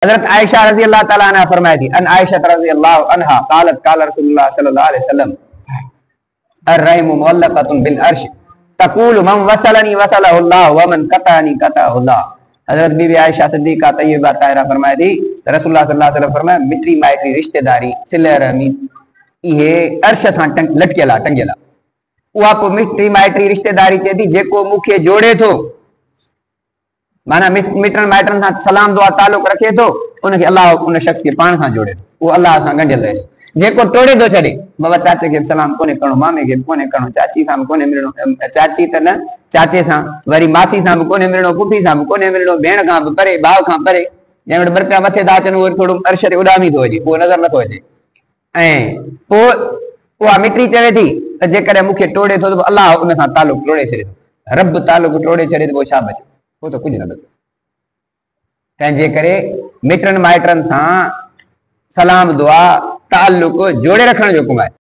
हजरत आयशा रजी अल्लाह ताला अन्हा फरमाई थी, अन आयशा रजी अल्लाह अन्हा क़ालत क़ाल रसूलुल्लाह सल्लल्लाहु अलैहि वसल्लम अर्रहिमु मुअल्लक़तुन बिल अर्श तक़ूलु मन वसलनी वसलहुल्लाह व मन क़तअनी क़तअहुल्लाह। हजरत बीबी आयशा सिद्दीक़ा तय्यबा ताहिरा फरमाई थी, रसूलुल्लाह सल्लल्लाहु अलैहि वसल्लम फरमाया, मिटरी माइटरी रिश्तेदारी सिले रहमी इहे अर्श सां लटकियल आहे, टंगियल आहे। उहा को मिटरी माइटरी रिश्तेदारी चए थी जेको मूंखे जोड़े थो, माना मिटन माइटन सां सलाम दुआ ताल्लुक रखे थो, उनखे अल्लाह उन शख्स के पाण सां जोड़े थो, उहो अल्लाह सां गंढियल रहे। जेको तोड़े थो छॾे, बाबा चाचे खे सलाम कोन्हे करणो, मामे खे कोन्हे करणो, चाची सां कोन्हे मिलणो, चाची त न चाचे सां, वरी मासी सां बि कोन्हे मिलणो, पुफी सां बि कोन्हे मिलणो, भेण खां बि परे, भाउ खां परे, जंहिं वटि बरका मथे था अचनि उहो थोरो अर्श ते उॾामी थो अचे, उहो नज़र नथो अचे। ऐं पोइ उहा मिटरी चवे थी त जेकॾहिं मूंखे टोड़े थो त अल्लाह उन सां ताल्लुक टोड़े छॾे थो, रब ताल्लुक टोड़े छॾे त पोइ छा बचे, पोइ त कुझु न बचे। तंहिंजे करे मिटनि माइटनि सां सलाम दुआ ताल्लुक जोड़े रखण जो हुकुम आहे।